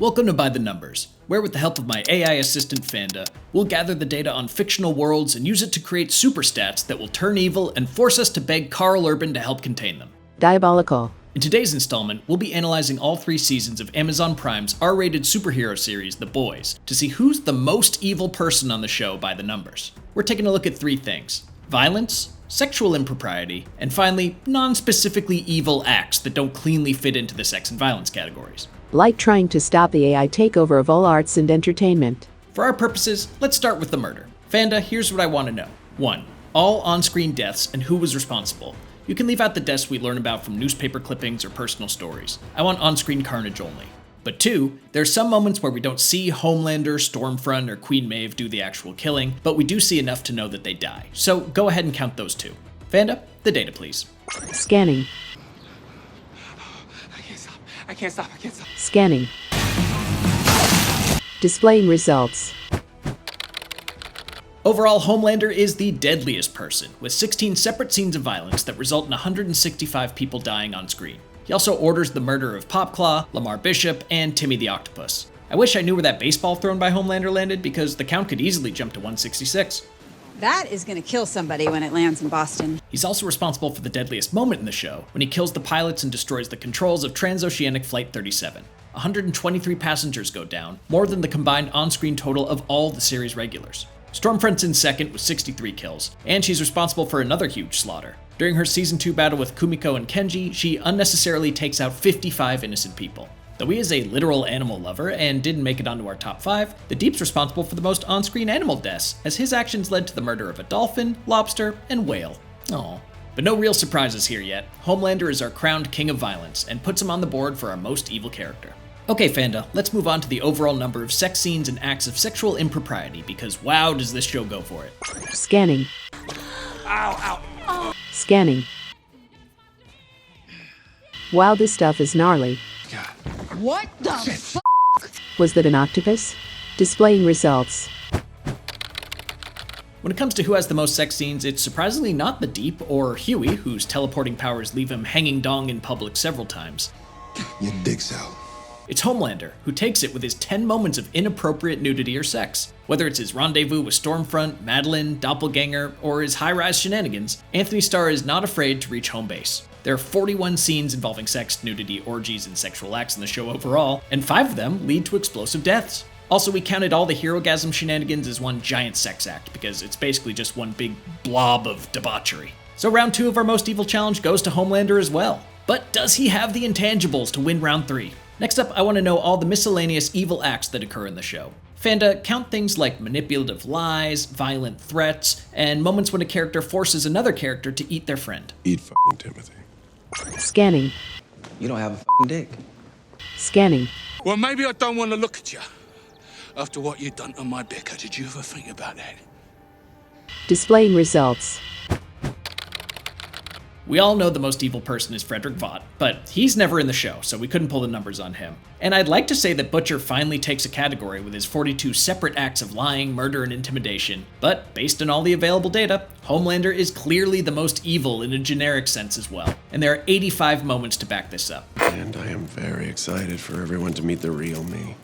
Welcome to By the Numbers, where with the help of my AI assistant Fanda, we'll gather the data on fictional worlds and use it to create superstats that will turn evil and force us to beg Karl Urban to help contain them. Diabolical. In today's installment, we'll be analyzing all 3 seasons of Amazon Prime's R-rated superhero series, The Boys, to see who's the most evil person on the show by the numbers. We're taking a look at 3 things: violence, sexual impropriety, and finally, non-specifically evil acts that don't cleanly fit into the sex and violence categories. Like trying to stop the AI takeover of all arts and entertainment. For our purposes, let's start with the murder. Fanda, here's what I want to know. 1. All on-screen deaths and who was responsible. You can leave out the deaths we learn about from newspaper clippings or personal stories. I want on-screen carnage only. But 2, there's some moments where we don't see Homelander, Stormfront, or Queen Maeve do the actual killing, but we do see enough to know that they die. So go ahead and count those 2. Fanda, the data please. Scanning. I can't stop. Scanning. Displaying results. Overall, Homelander is the deadliest person, with 16 separate scenes of violence that result in 165 people dying on screen. He also orders the murder of Popclaw, Lamar Bishop, and Timmy the Octopus. I wish I knew where that baseball thrown by Homelander landed, because the count could easily jump to 166. That is gonna kill somebody when it lands in Boston. He's also responsible for the deadliest moment in the show, when he kills the pilots and destroys the controls of Transoceanic Flight 37. 123 passengers go down, more than the combined on-screen total of all the series regulars. Stormfront's in second with 63 kills, and she's responsible for another huge slaughter. During her Season 2 battle with Kumiko and Kenji, she unnecessarily takes out 55 innocent people. Though he is a literal animal lover and didn't make it onto our top 5, the Deep's responsible for the most on-screen animal deaths, as his actions led to the murder of a dolphin, lobster, and whale. Aww. But no real surprises here yet. Homelander is our crowned king of violence, and puts him on the board for our most evil character. Okay, Fanda, let's move on to the overall number of sex scenes and acts of sexual impropriety, because wow does this show go for it. Scanning. Ow. Scanning. Wow, this stuff is gnarly. God. What the f***? Was that an octopus? Displaying results. When it comes to who has the most sex scenes, it's surprisingly not the Deep or Huey, whose teleporting powers leave him hanging dong in public several times. Your dick's out. It's Homelander, who takes it with his 10 moments of inappropriate nudity or sex. Whether it's his rendezvous with Stormfront, Madeline, Doppelganger, or his high-rise shenanigans, Anthony Starr is not afraid to reach home base. There are 41 scenes involving sex, nudity, orgies, and sexual acts in the show overall, and 5 of them lead to explosive deaths. Also, we counted all the Herogasm shenanigans as one giant sex act, because it's basically just one big blob of debauchery. So round 2 of our Most Evil Challenge goes to Homelander as well. But does he have the intangibles to win round 3? Next up, I want to know all the miscellaneous evil acts that occur in the show. Fanda, count things like manipulative lies, violent threats, and moments when a character forces another character to eat their friend. Eat fucking Timothy. Scanning. You don't have a fucking dick. Scanning. Well, maybe I don't want to look at you after what you've done to my Becca. Did you ever think about that? Displaying results. We all know the most evil person is Frederick Vaught, but he's never in the show, so we couldn't pull the numbers on him. And I'd like to say that Butcher finally takes a category with his 42 separate acts of lying, murder, and intimidation, but based on all the available data, Homelander is clearly the most evil in a generic sense as well. And there are 85 moments to back this up. And I am very excited for everyone to meet the real me.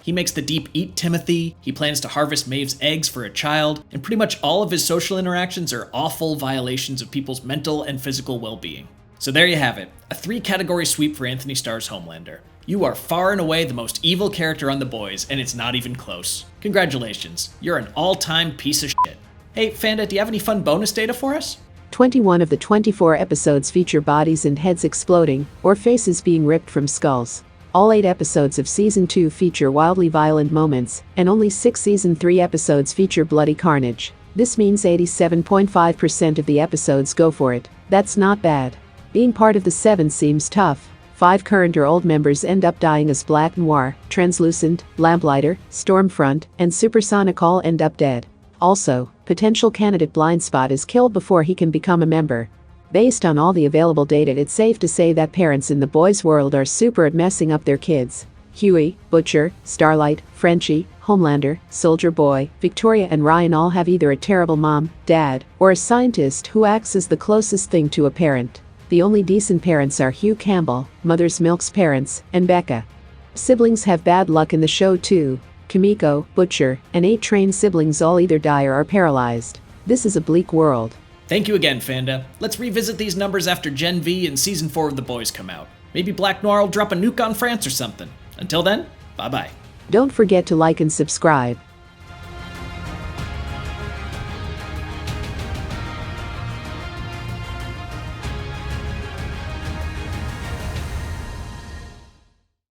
He makes the Deep eat Timothy, he plans to harvest Maeve's eggs for a child, and pretty much all of his social interactions are awful violations of people's mental and physical well-being. So there you have it, a 3-category sweep for Anthony Starr's Homelander. You are far and away the most evil character on The Boys, and it's not even close. Congratulations, you're an all-time piece of shit. Hey, Fanda, do you have any fun bonus data for us? 21 of the 24 episodes feature bodies and heads exploding, or faces being ripped from skulls. All 8 episodes of Season 2 feature wildly violent moments, and only 6 Season 3 episodes feature bloody carnage. This means 87.5% of the episodes go for it. That's not bad. Being part of the 7 seems tough. 5 current or old members end up dying as Black Noir, Translucent, Lamplighter, Stormfront, and Supersonic all end up dead. Also, potential candidate Blindspot is killed before he can become a member. Based on all the available data, it's safe to say that parents in the boys' world are super at messing up their kids. Huey, Butcher, Starlight, Frenchie, Homelander, Soldier Boy, Victoria, and Ryan all have either a terrible mom, dad, or a scientist who acts as the closest thing to a parent. The only decent parents are Hugh Campbell, Mother's Milk's parents, and Becca. Siblings have bad luck in the show too. Kimiko, Butcher, and 8 trained siblings all either die or are paralyzed. This is a bleak world. Thank you again, Fanda. Let's revisit these numbers after Gen V and Season 4 of The Boys come out. Maybe Black Noir will drop a nuke on France or something. Until then, bye-bye. Don't forget to like and subscribe.